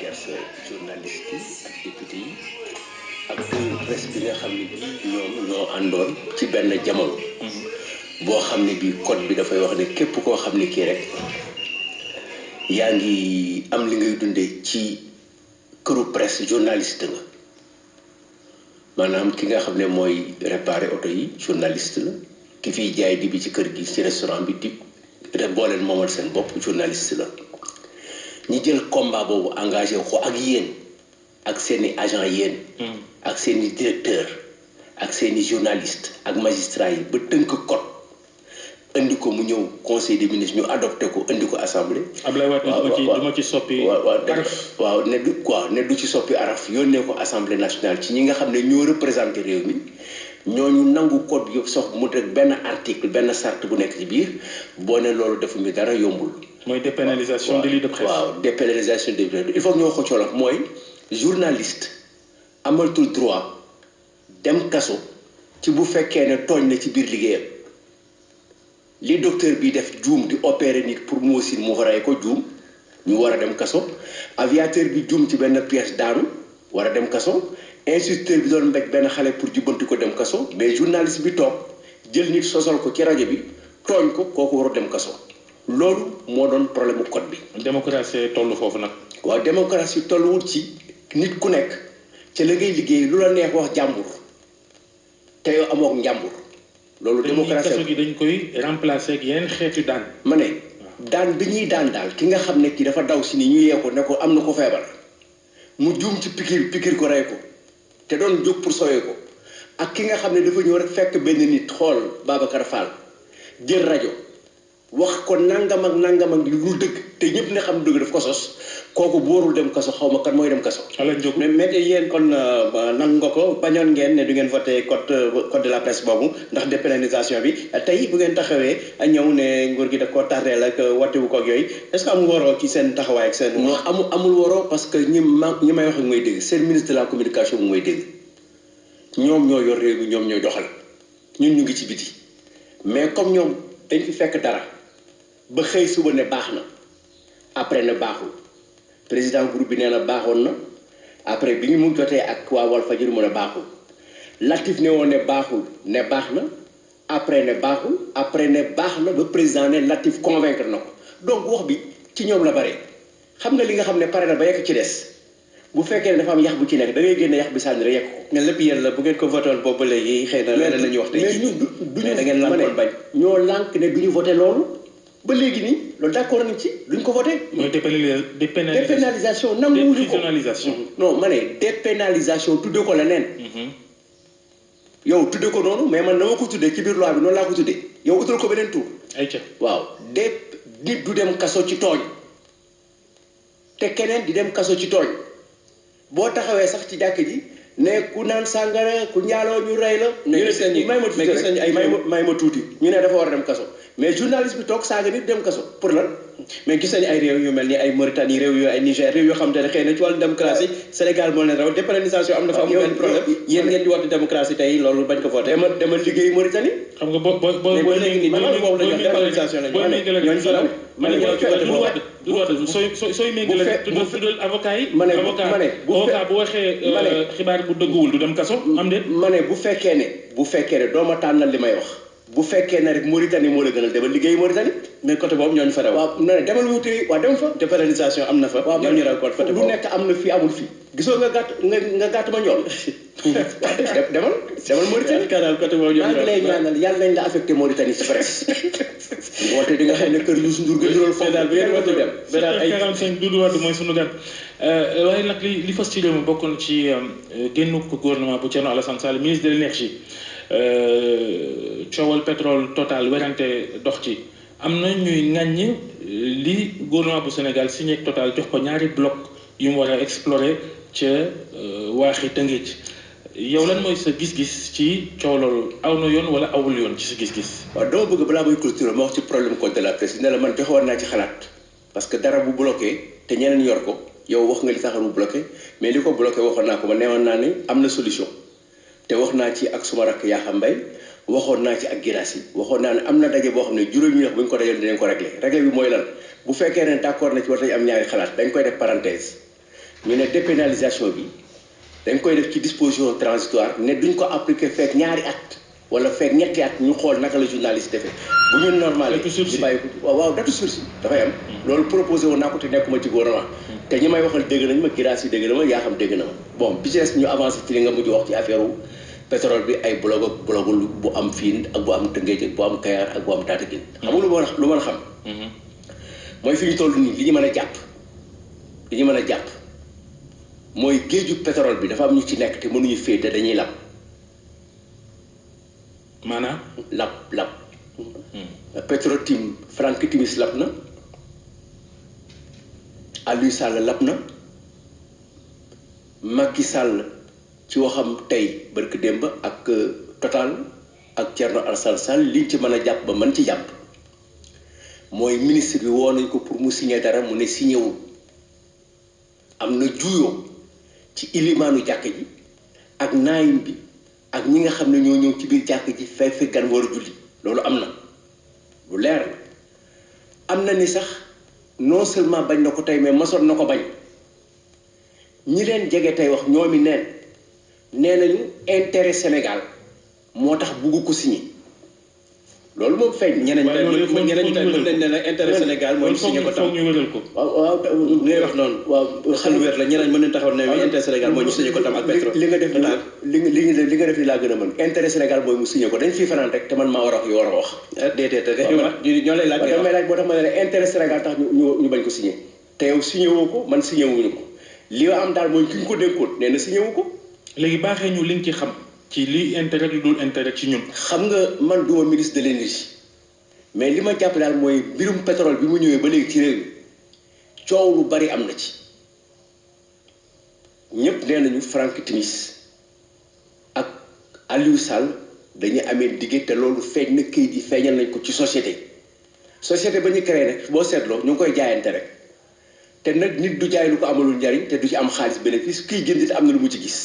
kersa journaliste yi ak député yi ak presse bi nga xam ne bii ñoo àndoon ci benn jamono. boo xam ne bii code bi dafay wax ne képp koo xam ne kii rek yaa ngi am li ngay dundee ci këru presse journaliste nga maanaam ki nga xam ne mooy réparer oto yi journaliste la ki fiy jaay di bi ci kër gi ci restaurant bi di boo leen moomal seen bopp journaliste la. ñi jël combat boobu engagé ko ak yéen ak seeni agent yéen ak seeni directeur ak seeni journaliste ak magistrat yi ba tënk code indi ko mu ñëw conseil des ministres ñu adopté ko indi ko assemblée. Abdoulaye Wade du ma ci soppi araf waaw ne du ci soppi araf yónnee ko assemblée nationale ci ñi nga xam ne ñoo représenté réew mi ñooñu nangu code yëpp sox mu teg benn article benn charte bu nekk ci biir boo ne loolu defuñu dara yombul. mooy dépénalisation délit de presse. waaw dépénalisation délit de presse il faut que ñoo ko coolof mooy journaliste amatul droit dem kaso ci bu fekkee ne tooñ na ci biir liggéeyam li docteur bi def juum di opérer nit pour mu aussi mu rey ko juum ñu war a dem kaso aviateur bi juum ci benn pièce daanu war a dem kaso instituteur bi doon mbéj benn xale pour jubbanti ko dem kaso mais journaliste bi toog jël nit sosal ko ci rajo bi tooñ ko kooku waru dem kaso. loolu moo doon problème mu code bi. démocratie tollu foofu nag. waaw démocratie tolluwul ci nit ku nekk ca la ngay liggéey lu la neex wax jàmbur te yow amoo njàmbur. loolu démocratie kaso gi dañ koy remplacer ak yeneen xeetu daan. ma ne daan bi ñuy daan daal ki nga xam ne kii dafa daw si ni ñu yee ko ne ko am na ko feebar mu juum ci pikir ko rey ko te doon jóg pour sowee ko ak ki nga xam ne dafa ñëw rek fekk benn nit xool Babacar Fall jël rajo. wax ko nangam ak lu dul dëgg te ñëpp ne xam dëgg daf ko sos kooku bu warul dem kaso xaw ma kan mooy dem kaso. mais yéen kon nangu nga ko bañoon ngeen ne du ngeen voté code de la presse boobu ndax dépénalisation bi tey bu ngeen taxawee ñëw ne nguur gi daf koo tardeel ak wattewu ko ak yooyu est-ce que amul waroo ci seen taxawaay ak seen. non amul waroo parce que ñi may wax ak mooy dégg seen ministre de la communication bu mooy dégg ñoom ñoo yor réew mi ñoom ñooy doxal ñun ñu ngi ci biti mais comme ñoom dañ fi fekk dara. ba xëy suba ne baax na après ne baaxul président groupe bi nee na baaxoon na après bi ñu mu jotee ak waa Walfadjri mu ne baaxul Latif ne woon ne baaxul ne baax na après ne baaxul après ne baax na ba président ne Latif convaincre na ko donc wax bi ci ñoom la bare xam nga li nga xam ne pare na ba yekk ci des bu fekkee ne dafa am yax bu ci nekk da ngay génne yax bi sànni rek yekk ko. mais lépp yéen la bu ngeen ko voté woon boobu ba léegi xëy na leneen la ñuy wax tey mais ñun duñu da ngeen lànkoon bañ ñoo lànk ne duñu voté loolu ba léegi nii loolu d'accord nañ ci duñ ko voté. mooy dépénalisation nanguwuñu ko non ma ne dépénalisation tuddee ko leneen. yow tuddee ko noonu mais man na ma ko tuddee ci biir loi bi noonu laa ko tuddee yow utal ko beneen tur. ayca waaw nit du dem kaso ci tooñ te keneen di dem kaso ci tooñ boo taxawee sax ci jàkk ji ne ku naan sàngara ku njaaloo ñu rey la. ñu ne seen may ma tuuti ñu ne dafa war a dem kaso. mais journaliste bi toog saaga nit dem kaso pour lan mais gis nañu ay réew yu mel ni ay Mauritanie réew yu ay Niger réew yoo xam te ne xëy na ci wàllu démocratie Sénégal moo leen raw dépénalisation am na fa amul benn problème yéen ngeen di woote démocratie tey loolu bañ ko voté dama liggéey Mauritanie xam nga boo léegi nii man boobu lañ dépénalisation lañ ñooñu fa raw man ñëw ci côté boobu sooy méngale tuddal avocat yi avocat bu waxee xibaar bu dëgguwul du dem kaso am déet ma ne bu fekkee ne doo ma tànnal li may wax bu fekkee ne rek Mauritanie moo la gënal demal liggéey Mauritanie mais côté boobu ñooñu fa raw waaw non demal wuti waaw dem fa dépénalisation am na fa ñooñu raw côté boobu lu nekk am na fii amul fii gisoo nga gàtt ma ñool demal Mauritanie kanal côté boobu ñooñu raw lay ñaanal yàlla nañ la affecté Mauritanie ci presse woote di nga xam ne kër Youssou Ndour ga jural foofu daal bi ngeen woote dem daal ay 45 Doudou Wade mooy sunu gan waaye nag li fas ci réew mi bokkoon ci génnu ko gouvernement bu Thierno Alassane Sall ministre de l'énergie coowal pétrole Total werante dox ci am na ñuy ŋàññ li gouvernement bu Sénégal signé ak Total jox ko ñaari bloc yu mu war a explorer ca waaxi Tëngéej yow lan mooy sa gis-gis ci coow loolu aw na yoon wala awul yoon ci sa gis-gis. waaw dama bëgg balaa muy clôturer ma wax ci problème code de la presse ne la man joxewoon naa ci xalaat parce que dara bu bloqué te ñeneen yor ko yow wax nga li taxal mu bloqué mais li ko bloqué waxoon naa ko ma neewoon naa ne am na solution. te wax naa ci ak suma rakk Yaxa Mbay waxoon naa ci ak Girassi waxoon naa ne am na daje boo xam ne juróomi wax bu ñu ko dajal dinañ ko réglé bi mooy lan bu fekkee ne d'accord na ci war nañu am ñaari xalaat dañ koy def parenthèse ñu ne dépénalisation bi dañ koy def ci disposition transitoire ne duñ ko appliquer fekk ñaari at wala fekk ñetti at ñu xool naka la journaliste defee bu ñu normal ñu bàyyi ko waaw date sursis dafay am loolu proposé woon naa ko te nekkuma ci gouvernement te ñi may waxal dégg nañ ma giraas yi dégg na ma yaa xam dégg na ma bon bi ci des ñu avancé ci li nga mujj wax ci affaire wu pétrole bi ay blog ak blogul bu am Fine ak bu am Tëngéej ak bu am Kayar ak bu am Tataguine xam nga lu mën a xam mooy fi ñu toll nii li ñu mën a jàpp mooy géeju pétrole bi dafa am ñu ci nekk te mënuñu féey te dañuy lab maanaam lab Petro-Tim Franck Timis lab na Aliou Sall lab na Macky Sall ci waxam tey barki démb ak Total ak Thierno Alassane Sall liñ ci mën a jàpp ba mën ci jàpp mooy ministre bi woo nañ ko pour mu signer dara mu ne signé wul am na juuyoo ci ilimaanu jàkk ji ak naayim bi ak ñi nga xam ne ñoo ñëw ci biir jàkk ji fekk gan war a julli loolu am na lu leer la am na ni sax non seulement bañ na ko tey mais masoon na ko bañ ñi leen jege tey wax ñoomi nee nañu intérêt Sénégal moo tax bugg ko signé loolu moom feeñ ñeneen ñi tamit mën nañ ne la intérêt Sénégal mooy signé ko tam waaw ngay wax noonu waaw xel wér la ñeneen mën nañ taxaw ne intérêt Sénégal mooy ñu signé ko tam ak pétrole li nga def li nga def ni laa gën a mën intérêt Sénégal mooy mu signé ko dañ fii fanaan rek te man maa war a wax yu war a wax déedéet ñoo lay laaj damay laaj boo tax ma ne la intérêt Sénégal tax ñu bañ ko signé te yow signé woo ko man signé wuñu ko li am daal mooy ki ñu ko dénkoon nee na signé wu ko léegi baaxee ñu liñ ci xam ci li intérêt lu dul intérêt ci ñun. xam nga man duma ministre de l'énergie mais li ma jàpp daal mooy mbirum pétrole bi mu ñëwee ba léegi ci réew mi coow lu bari am na ci ñëpp nee nañu Franck Timis ak Aliou Sall dañuy amee digge te loolu feeñ na këyit yi feeñal nañ ko ci société ba ñu créé nag boo seetloo ñu ngi koy jaayante rek te nag nit du jaay lu ko amalul njariñ te du ci am xaalis bénéfice kiy jënd am na lu mu ci gis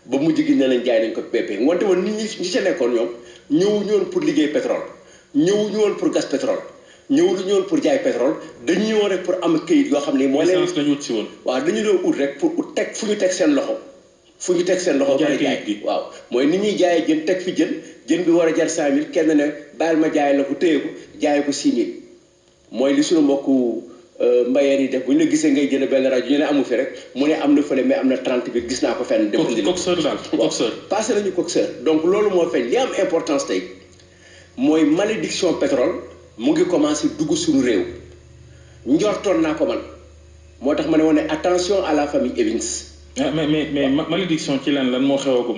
ba mujj gi ne lañ jaay nañ ko PP wante woon nit ñi ca nekkoon ñoom ñëwuñu woon pour liggéey pétrole ñëwuñu woon pour gas pétrole ñëwuñu woon pour jaay pétrole dañu ñëwoon rek pour am këyit yoo xam ne moo leen lañu ut si woon waaw dañu doon ut rek pour teg fu ñu teg seen loxo ba jaay waaw mooy ni ñuy jaayee jën teg fi jën bi war a jar 5000 kenn ne bàyyil ma jaay la ko téye ko jaay ko 6000 mooy li suñu mbokku mbayeen yi def bu ñu la gisee ngay jënd benn rajo ñu ne amu fi rek mu ne am na fële mais am na 30 bi gis naa ko fenn dem indi coxeur daal coxeur passé nañu coxeur donc loolu moo feeñ li am importance tey mooy malédiction pétrole mu ngi commencé dugg suñu réew njortoon naa ko man moo tax ma ne woon ne attention à la famille Evans mais malédiction ci lan moo xewagum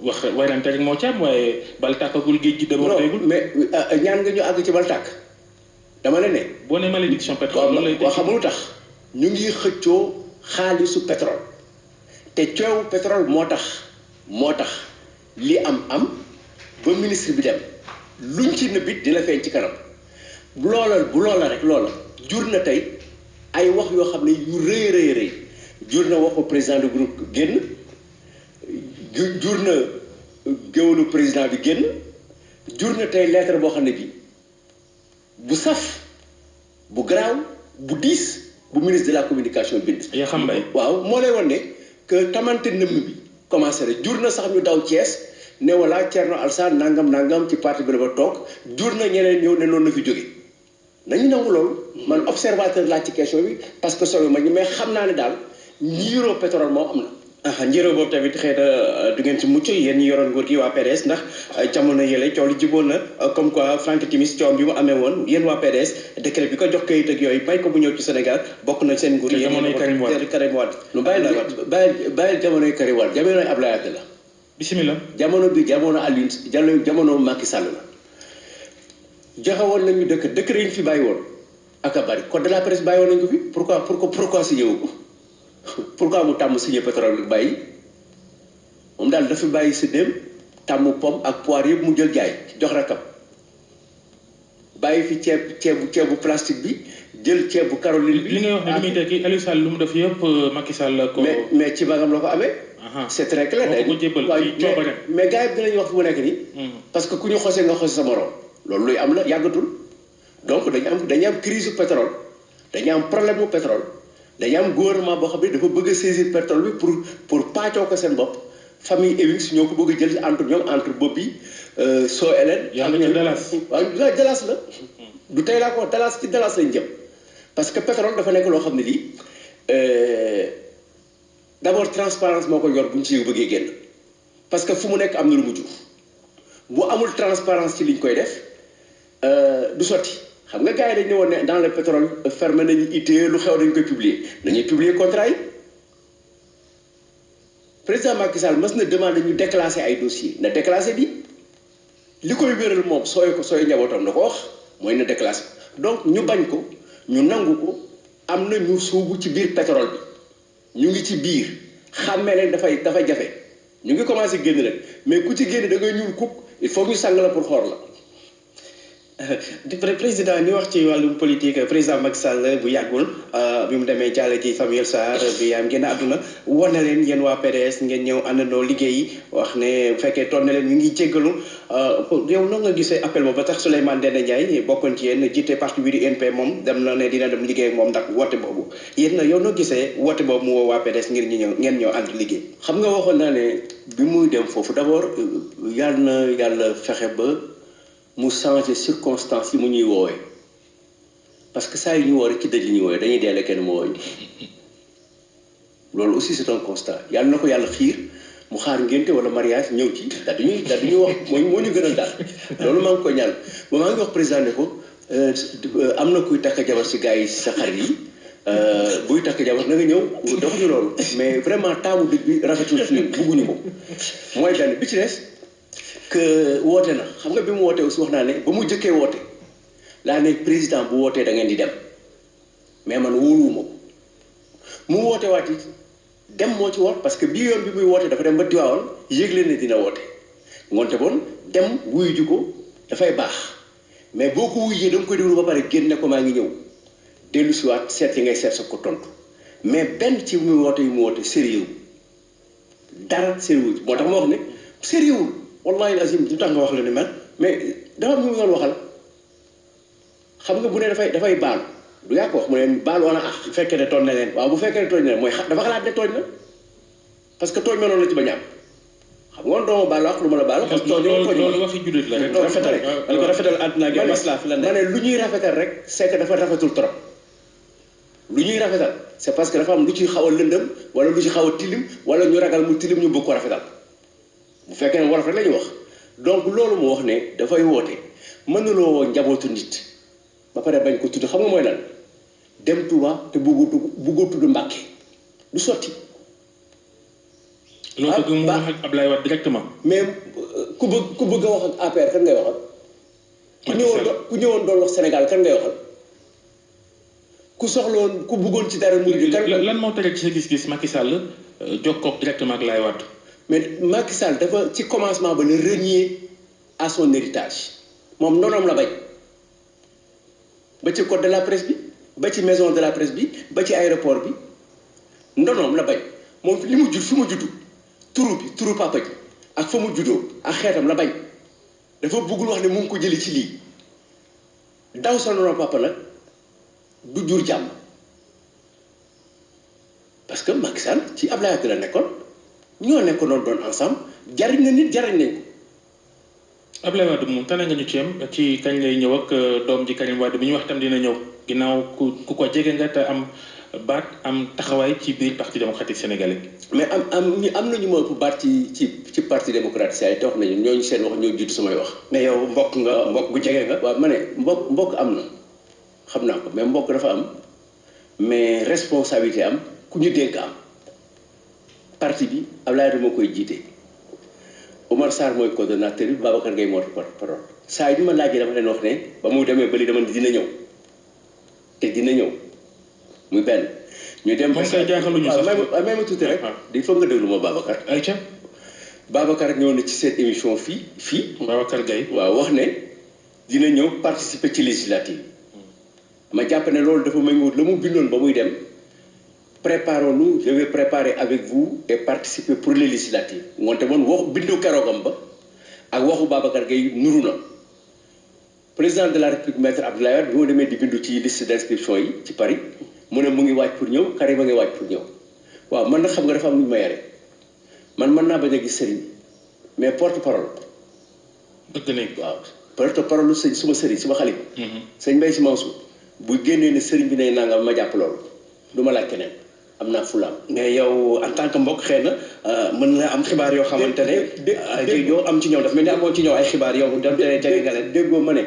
wax wayrante rek moo ci am waaye bal tàkkagul géej gi demoon mais ñaan nga ñu àgg ci bal tàkk dama ne boo ne malédiction pétrole loolu lay waaw xam lu tax ñu ngi xëccoo xaalisu pétrole te coowu pétrole moo tax li am ba ministre bi dem luñ ci nëbbit dina feeñ ci kanam bu loola rek jur na tey ay wax yoo xam ne yu rëy jur na waxu président du groupe génn jur na géwëlu président bi génn jur na tey lettre boo xam ne bi bu saf bu garaaw bu diis bu ministre de la communication bind yaa xam mbay waaw moo lay won ne que tamante nëmm bi commencé na jur na sax ñu daw Thiès ne wala Thierno Alassane nangam ci parti bi la ba toog jur na ñeneen ñëw ne loolu na fi jóge nañu nangu loolu man observateur laa ci question bi parce que solo ma ñu mais xam naa ne daal njiiroo pétrole moom am na njëroo boobu tamit xëy na du ngeen ci mucc yéen ñi yoroon nguur gi waa PDS ndax jamono yële coow li jiboon na comme quoi Franck Timis coow bi mu amee woon yéen waa PDS décret bi ko jox kayit ak yooyu bay ko bu ñëw ci Sénégal bokk na seen nguur yéen Karim Wade lu bàyyi jamonoy Karim Wade jamonoy Abdoulaye Wade la bismillah jamono bi jamono Aliou jamono Macky Sall la joxe woon nañu décret yi ñu fi bàyyi woon ak a bari code de la presse bàyyi woon nañu ko fi pourquoi signé wu ko pourquoi mu tàmm signé pétrole bi bàyyi moom daal dafa bàyyi si dem tàmm pomme ak poire yëpp mu jël jaay jox rakam bàyyi fi ceebu plastique bi jël ceebu Caroline bi. li ngay wax ne li muy tekki Aliou Sall lu mu def yëpp Macky Sall la ko. mais ci bagam la ko amee. c'est très clair. moo ko jébbal ci coobare. mais gars yi dinañ wax fu mu nekk nii. parce que ku ñu xosee nga xose sa morom. loolu luy am la yàggatul donc dañu am crise pétrole dañu am problème mu pétrole dañu am gouvernement boo xam ne dafa bëgg a saisir pétrole bi pour paacoo ko seen bopp famille Ewings ñoo ko bëgg a jël entre ñoom entre Bobby Soo Hélène. yaa ngi ci Dallas. waaw Dallas la. du tey laa ko Dallas ci Dallas lañ jëm. parce que pétrole dafa nekk loo xam ne lii d'abord transparence moo ko yor bu ñu ci bëggee génn parce que fu mu nekk am na lu mu jur bu amul transparence ci liñ koy def du sotti xam nga gars yi dañ ne woon ne dans le pétrole fermé nañu ITIE lu xew dañ koy publier dañuy publier contrat yi président Macky Sall mas na demandé ñu déclasser ay dossiers na déclasser bi li koy wéral moom sooy njabootam na ko wax mooy na déclasser donc ñu bañ ko ñu nangu ko am na ñu suubu ci biir pétrole bi ñu ngi ci biir xàmmee leen dafay jafe ñu ngi commencé génn rek mais ku ci génn da ngay ñuul kuk il faut ñu sang la pour xoor la. président ñu wax ci wàllum politique président Macky Sall bu yàggul bi mu demee jàll ci Samuel Sarr bi am génn àdduna wan na leen yéen waa PDS ngeen ñëw àndandoo liggéey wax ne bu fekkee toon na leen ñu ngi jéggalu yow noo nga gisee appel boobu ba tax Souleymane Ndéné Ndiaye bokkoon ci yéen jiite parti bi di NP moom dem na ne dina dem liggéey ak moom ndax woote boobu yéen yow noo gisee woote boobu mu woo waa PDS ngir ngeen ñëw ànd liggéey. xam nga waxoon naa ne bi muy dem foofu d'abord yàlla fexe ba. mu changer circonstances yi mu ñuy woowee parce que saa yu ñu woo rek ci dëj li ñuy woowee dañuy deele kenn mu wooñu loolu aussi c'est un constat yàlla na ko yàlla xiir mu xaar ngénte wala mariage ñëw ci daal di ñuy wax moo ñu gënal daal loolu maa ngi koy ñaan ba maa ngi wax président ne ko am na kuy takk jabar si gars yi si sa xarit yi buy takk jabar na nga ñëw doxuñu loolu mais vraiment taamu dëj bi rafetul ci ñun bugguñu ko mooy benn bi ci des que woote na xam nga bi mu wootee aussi wax naa ne ba mu jëkkee woote laa ne président bu wootee da ngeen di dem mais man wóoluwuma ko mu woote waat it dem moo ci war parce que bii yoon bi muy woote dafa dem ba Tiwaawan yégle ne dina woote ngoonte bon dem wuyu ji ko dafay baax mais boo ko wuyjee da nga koy déglu ba pare génne ko maa ngi ñëw dellu si waat seet yi ngay seet sa ko tontu mais benn ci muy woote yu mu woote sérieux dara sérieux moo tax ma wax ne sérieux wallahi lazim du tax nga wax la ni man mais dafa am ñu doon waxal xam nga bu ne dafay baalu du yaa ko wax mu ne baalu wala bu fekkee ne tooñ na leen waaw bu fekkee ne tooñ na leen mooy dafa xalaat ne tooñ na parce que tooñ ma noonu la ci bañ a am xam nga woon dooma baalu ak lu ma la baalu parce que loolu waxi jullit la rek rafetal rek man ko rafetal àdduna ak masla fi la ma ne lu ñuy rafetal rek c'est que dafa rafetul trop lu ñuy rafetal c'est parce que dafa am lu ci xaw a lëndëm wala lu ci xaw a tilim wala ñu ragal mu tilim ñu bëgg ko rafetal bu fekkee ne wolof rek la ñu wax donc loolu mu wax ne dafay woote mënuloo woo njabootu nit ba pare bañ ko tudd xam nga mooy lan dem Touba te bëggoo tudd Mbàkke du sotti. loo bëgg mu wax ak Ablaye Wade directement. mais ku bëgg a wax ak APR kan ngay waxal. ku ñëwoon doon wax Sénégal kan ngay waxal. ku soxloon ku bëggoon ci dara mu di lan moo tere ci sa gis-gis Macky Sall jokkoo directement ak Ablaye Wade. mais Macky Sall dafa ci commencement ba le renier à son héritage moom ndonoom la bañ ba ci code de la presse bi ba ci maison de la presse bi ba ci aéroport bi ndonoom la bañ moom li mu judd fi mu juddu turu papa ji ak fa mu juddoo ak xeetam la bañ dafa bëggul wax ne mu ngi ko jëlee ci lii daw sa ndonoom papa nag du jur jàmm parce que Macky Sall ci Abdoulaye Wade la nekkoon. ñoo nekk noonu doon ensemble jariñ na nit jariñ nañ ko. Ablaye Wade moom tane nga ñu ci kañ lay ñëw ak doom ji Karim Wade bi ñu wax tam dina ñëw ginnaaw ku ko jege nga te am baat am taxawaay ci biir parti démocratique sénégalais. mais am na ñu ma ëpp baat ci parti démocratique sénégalais te wax nañu ñooñu seen wax ñoo jiitu samay wax. mais yow mbokk bu jege nga. waaw ma ne mbokk am na xam naa ko mais mbokk dafa am mais responsabilité am ku ñu dénk am. parti bi Abdoulaye moo koy jiite Omar Sarr mooy coordonnateur bi Babacar Gueye moo porte-parole saa yi ma laajee dama leen wax ne ba mu demee bëli dama dina ñëw te dina ñëw muy benn. ñu dem moom kay jaaxaluñu sax may ma tuuti rek. di foog nga déglu ma Babacar. ayca. Babacar ñëw na ci seen émission fii. Babacar Gueye. waaw wax ne dina ñëw participer ci législative ma jàpp ne loolu dafa méngóo la mu bindoon ba muy dem. Préparons-nous, je vais préparer avec vous et participer pour les législatives ngoonte moom waxu bindu keroogam ba ak waxu Babacar Gueye nuru na président de la République maître Abdoulaye Wade bi ma demee di bindu ci liste d'inscription yi ci Paris mu ne mu ngi waaj pour ñëw Karim a ngi waaj pour ñëw waaw man nag xam nga dafa am lu ñu ma yare man mën naa bañ a gis sëriñ mais porte parole. dëgg nekk waaw porte parole sëñ suma sëriñ suma xalifa. sëñ Mbaye Sy Mansour bu génnee ne sëriñ bi ne nangam ma jàpp loolu du ma laaj keneen am naa fulaam. mais yow en tant que mbokk xëy na mën na am xibaar yoo xamante ne. yow am ci ñoom daf mel ni amoo ci ñoom ay xibaar yow. jege nga leen déggoo ma ne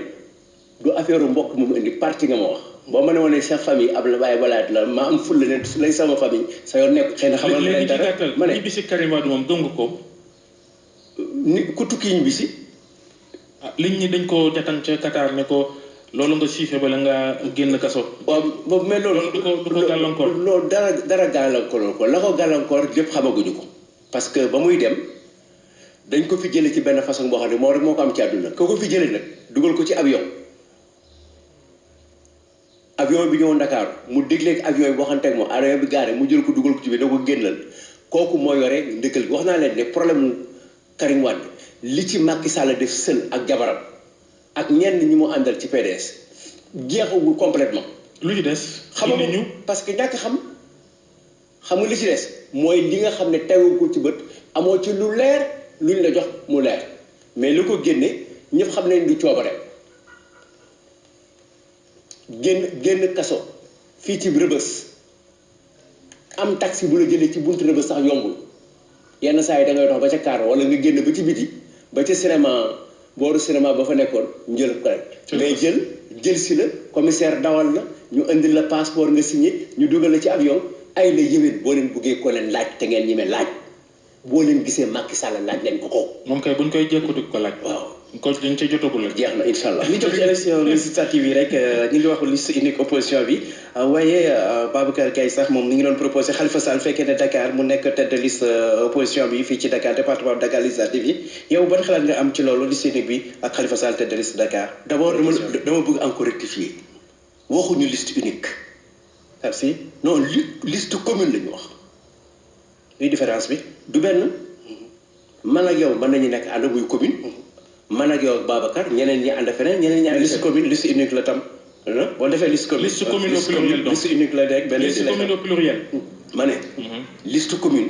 du affaire mbokk mu indi parti nga ma wax. boo ma ne woon sa famille ab la waaye walaat la ma am fulla ne lay sama famille sa yoon nekk xëy na xamal nga leen dara ma ne léegi ci gàttal ñibbi si Karim Wade moom gëm nga ko. ni ku tukki ñibbi si. liñ ñi dañ ko jatan ca Qatar ne ko loolu nga siife bala nga génn kaso. waaw boobu mais loolu du ko gàllankoor. loolu dara gàllankoor ko la ko gàllankoor lépp xamaguñu ko. parce que ba muy dem dañ ko fi jëlee ci benn façon boo xam ne moo rek moo ko am ci àdduna ko fi jëlee nag dugal ko ci avion bi ñëw Dakar mu dégleeg avion yi boo xam teg moom avion bi gaare mu jël ko dugal ko ci biir da ko génnal kooku moo yore ndëkkal wax naa leen ne problème mu Karim Wade li ci Macky Sall def sën ak jabaram ak ñenn ñi mu àndal ci PDS jeexagul complètement lu ci des. xam nga parce que ñàkk xamul li ci des mooy li nga xam ne tegagul ci bët amoo ci lu leer luñ la jox mu leer mais lu ko génne ñëpp xam nañ du coobare génn kaso fii ci Rëbës am taxi bu la jëlee ci buntu Rëbës sax yombul yenn saa yi da ngay dox ba ca kaar wala nga génn ba ci biti ba ca cinéma booru cinéma ba fa nekkoon njël ko rek mais jël si la commissaire dawal la ñu indil la passeport nga signé ñu dugal la ci avion ay la yëwén boo leen buggee ko leen laaj te ngeen ñime laaj boo leen gisee Macky Sall laaj leen ko moom kay buñ koy jékku di ko laaj. waaw ko dañ ca jotagul la. jeex na incha allah. li jot ci élection législative yi rek ñu ngi wax liste unique opposition bi waaye Babacar Gaye sax moom ni ngi doon proposé Khalifa Sall fekkee ne Dakar mu nekk tête de liste opposition bi fii ci Dakar département Dakar législative yi yow ban xalaat nga am ci loolu liste unique bi ak Khalifa Sall tête de liste Dakar. d'abord dama bëgg encore rectifier waxuñu liste unique. merci non liste commune la ñu wax. luy différence bi. du benn man ak yow mën nañu nekk ànd muy commune. man ak yow ak Babacar ñeneen ñi ànd feneen ñeneen ñi ànd liste commune liste unique la tam. boo defee liste commune. liste commune au pluriel donc liste unique la rek benn liste commune au pluriel. ma ne. liste commune.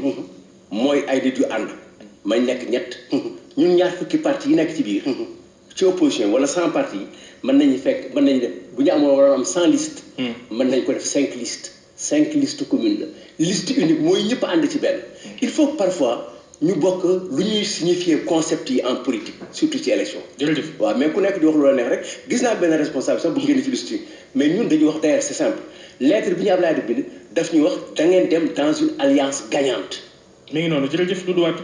mooy ay nit yu ànd. may nekk ñett. ñun ñaar fukki parti yi nekk ci biir. ci opposition wala 100 parti yi mën nañu def bu ñu amoon waroon am 100 listes. mën nañ ko def 5 listes. 5 listes communes la liste unique mooy ñëpp ànd ci benn. il faut parfois ñu bokk lu ñuy signifier concept yi en politique surtout ci élection. jërëjëf waaw mais ku nekk di wax lu la neex rek gis naa benn responsable sax bu génn ci liste yi mais ñun dañuy wax d'ailleurs c'est simple lettre bi ñu Abdoulaye bind daf ñuy wax da ngeen dem dans une alliance gagnante. mi ngi noonu jërëjëf Doudou Wade